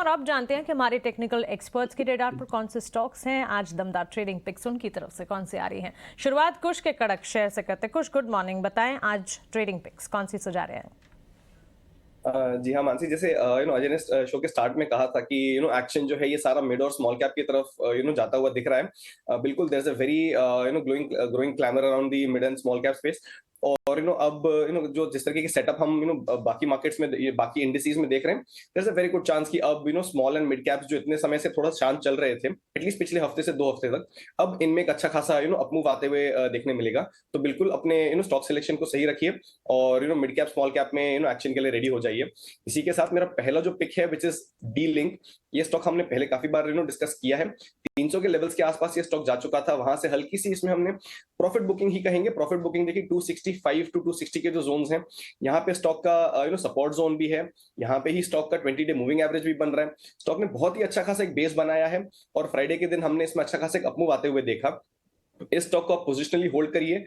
और अब जानते हैं कि हमारे टेक्निकल एक्सपर्ट्स की रेडार पर कौन से स्टॉक्स हैं। आज दमदार ट्रेडिंग पिक्स उनकी तरफ से कौन सी आ रही हैं। शुरुआत कुश के कड़क शेयर से करते हैं। कुश, गुड मॉर्निंग, बताएं आज ट्रेडिंग पिक्स कौन सी सुझा रहे हैं। जी हाँ मानसी, जैसे अजय ने शो के स्टार्ट में कहा था कि एक्शन जो है ये सारा मिड और स्मॉल कैप की तरफ जाता हुआ दिख रहा है। बिल्कुल there is a very growing clamour around the mid and small cap space. और अब जो जिस तरीके की सेटअप हम बाकी मार्केट्स में ये बाकी इंडिसेस में देख रहे हैं, there is a very good chance कि अब स्मॉल एंड मिड कैप्स जो इतने समय से थोड़ा शांत चल रहे थे, एटलीस्ट पिछले हफ्ते से 2 हफ्ते तक, अब इनमें एक अच्छा खासा अपमूव आते हुए देखने मिलेगा। तो बिल्कुल अपने स्टॉक सिलेक्शन को सही रखिए और मिड कैप स्मॉल कैप में एक्शन के लिए रेडी हो जाइए। इसी के साथ मेरा पहला जो पिक है विच इज डी लिंक। ये स्टॉक हमने पहले काफी बार डिस्कस किया है। 300 के लेवल्स के आसपास ये स्टॉक जा चुका था, वहां से हल्की सी इसमें हमने प्रॉफिट बुकिंग ही कहेंगे। प्रॉफिट बुकिंग देखिए 265 टू 260 के जो जोन्स हैं, यहाँ पे स्टॉक का सपोर्ट जोन भी है। यहाँ पे ही स्टॉक का 20 डे मूविंग एवरेज भी बन रहा है। स्टॉक ने बहुत ही अच्छा खासा एक बेस बनाया है और फ्राइडे के दिन हमने इसमें अच्छा खासा एक अपमूव आते हुए देखा। इस स्टॉक को आप पोजिशनली होल्ड करिए।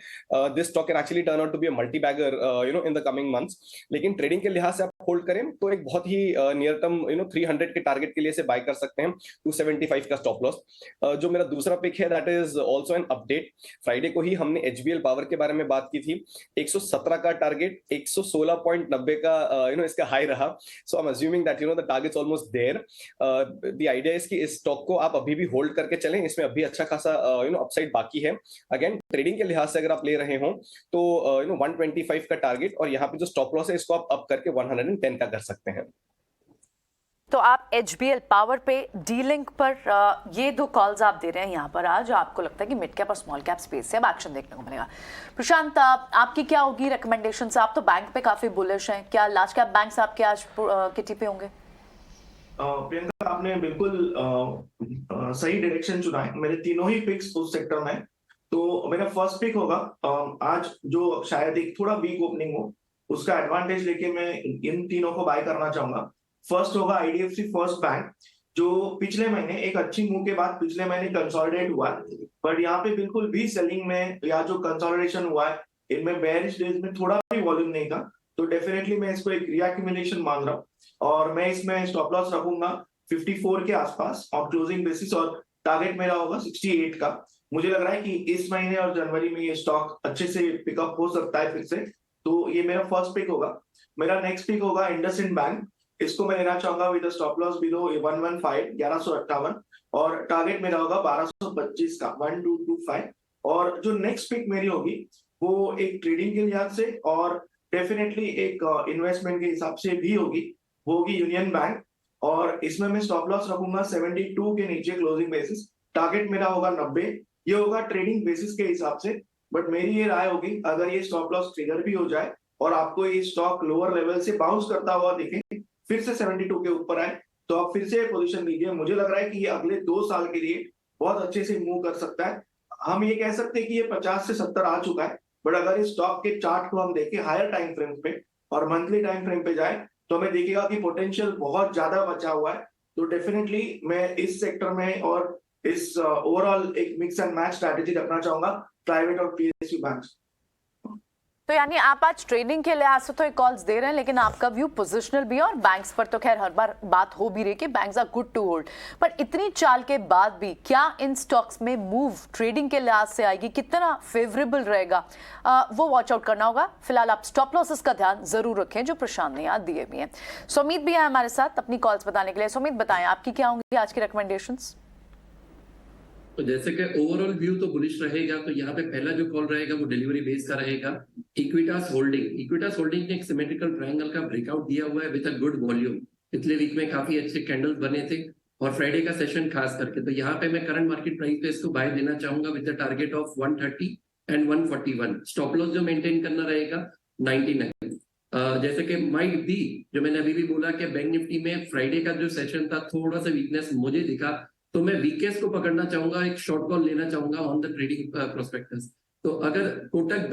This stock can actually turn out to be a multi bagger in the coming months. लेकिन ट्रेडिंग के लिहाज से आप होल्ड करें तो एक बहुत ही नियर टर्म 300 के टारगेट के लिए से बाय कर सकते हैं। 275 का स्टॉप लॉस। जो मेरा दूसरा पिक है that is also an update. Friday को ही हमने एचबीएल पावर के बारे में बात की थी। 117 का टारगेट, 116.90 का इसका हाई रहा। So I am assuming that the targets almost there. The idea is कि इस स्टॉक को आप अभी भी होल्ड करके चलें, इसमें अभी अच्छा खासा अपसाइड बाकी है। अगेन ट्रेडिंग के लिहाज से अगर आप ले रहे हो तो 125 का टारगेट और यहाँ पे जो स्टॉप लॉस है इसको आप अप करके 110 का कर सकते हैं। तो आप एचबीएल पावर पे, डी लिंक पर ये दो कॉल्स आप दे रहे हैं यहाँ पर आज। आपको लगता है कि मिड कैप और स्मॉल कैप स्पेस से अब एक्शन देखने को मिलेगा। प्रशांत, आपकी क्या होगी रिकमेंडेशन? आप तो बैंक पे काफी बुलिश हैं, क्या लार्ज कैप बैंक्स आपके आज किटी पे होंगे? प्रियंका, आपने बिल्कुल सही डायरेक्शन चुना है। मेरे तीनों ही पिक्स उस सेक्टर में। तो मेरा फर्स्ट पिक होगा आज जो शायद एक थोड़ा वीक ओपनिंग हो, उसका एडवांटेज लेके मैं इन तीनों को बाय करना चाहूंगा। फर्स्ट होगा आईडीएफसी फर्स्ट बैंक, जो पिछले महीने एक अच्छी मूव के बाद पिछले महीने कंसोलिडेट हुआ, बट यहाँ पे बिल्कुल भी सेलिंग में या जो कंसोलिडेशन हुआ है इनमें बेयरिश डेज में थोड़ा भी वॉल्यूम नहीं था। तो डेफिनेटली मैं इसको एक रीअक्यूमुलेशन मान रहा हूँ और मैं इसमें स्टॉप लॉस रखूंगा 54 के आसपास ऑन क्लोजिंग बेसिस और टारगेट मेरा होगा 68 का। मुझे लग रहा है कि इस महीने और जनवरी में ये स्टॉक अच्छे से पिकअप हो सकता है फिर से। तो ये मेरा फर्स्ट पिक होगा। मेरा नेक्स्ट पिक होगा इंडसइंड बैंक। इसको मैं लेना चाहूंगा विद स्टॉप लॉस बिलो 115 1158 और टारगेट मेरा होगा 1225 का 1225। और जो नेक्स्ट पिक मेरी होगी वो एक ट्रेडिंग के लिहाज से और डेफिनेटली एक इन्वेस्टमेंट के हिसाब से भी होगी, वो होगी यूनियन बैंक। और इसमें मैं स्टॉप लॉस रखूंगा 72 के नीचे क्लोजिंग बेसिस। टारगेट मेरा होगा 90। ये होगा ट्रेडिंग बेसिस के हिसाब से, बट मेरी ये राय होगी अगर ये स्टॉप लॉस ट्रिगर भी हो जाए और आपको ये स्टॉक लोअर लेवल से बाउंस करता हुआ दिखे, फिर से 72 के ऊपर आए, तो आप फिर से पोजीशन लीजिए। मुझे लग रहा है कि ये अगले 2 साल के लिए बहुत अच्छे से मूव कर सकता है। हम ये कह सकते हैं कि ये 50 से 70 आ चुका है, बट अगर इस स्टॉक के चार्ट को हम देखें हायर टाइम फ्रेम पे और मंथली टाइम फ्रेम पे जाए तो हमें देखेगा कि पोटेंशियल बहुत ज्यादा बचा हुआ है। तो डेफिनेटली मैं इस सेक्टर में और इस ओवरऑल एक मिक्स एंड मैच स्ट्रैटेजी रखना चाहूंगा प्राइवेट और पीएसयू बैंक्स। तो यानी आप आज ट्रेडिंग के लिहाज से तो एक कॉल्स दे रहे हैं, लेकिन आपका व्यू पोजिशनल भी है और बैंक्स पर तो खैर हर बार बात हो भी रही कि banks are good to hold. पर इतनी चाल के बाद भी क्या इन स्टॉक्स में मूव ट्रेडिंग के लिहाज से आएगी, कितना फेवरेबल रहेगा, वो वॉच आउट करना होगा। फिलहाल आप स्टॉप लॉसेस का ध्यान जरूर रखें जो प्रशांत ने यहाँ दिए भी हैं। सुमित भी है हमारे साथ अपनी कॉल्स बताने के लिए। सुमित, बताएं आपकी क्या होंगी आज की रिकमेंडेशंस? तो जैसे कि ओवरऑल व्यू तो बुलिश रहेगा, तो यहाँ पे पहला जो कॉल रहेगा वो डिलीवरी बेस का रहेगा। इक्विटास होल्डिंग ने एक सिमेट्रिकल ट्रायंगल का ब्रेकआउट दिया हुआ है विद अ गुड वॉल्यूम। पिछले वीक में काफी अच्छे कैंडल्स बने थे और फ्राइडे का सेशन खास करके, तो यहाँ पे मैं करंट मार्केट प्राइस पे इसको बाय देना चाहूंगा with the target of 130 and 141। Stop loss जो मेंटेन करना रहेगा 99। जैसे कि माइट बी, जो मैंने अभी भी बोला कि बैंक निफ्टी में फ्राइडे का जो सेशन था थोड़ा सा वीकनेस मुझे दिखा, तो मैं वीकेस को पकड़ना चाहूंगा, एक शॉर्ट कॉल लेना चाहूंगा ऑन द ट्रेडिंग प्रोस्पेक्टस। तो अगर कोटक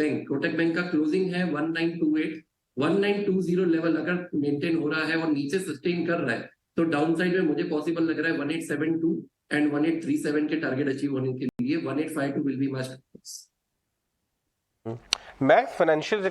बैंक का क्लोजिंग है 1928, 1920 लेवल अगर मेंटेन हो रहा है और नीचे सस्टेन कर रहा है, तो डाउन साइड में मुझे पॉसिबल लग रहा है 1872 एंड 1837 के टारगेट अचीव होने के लिए 1852 will be must. Max financial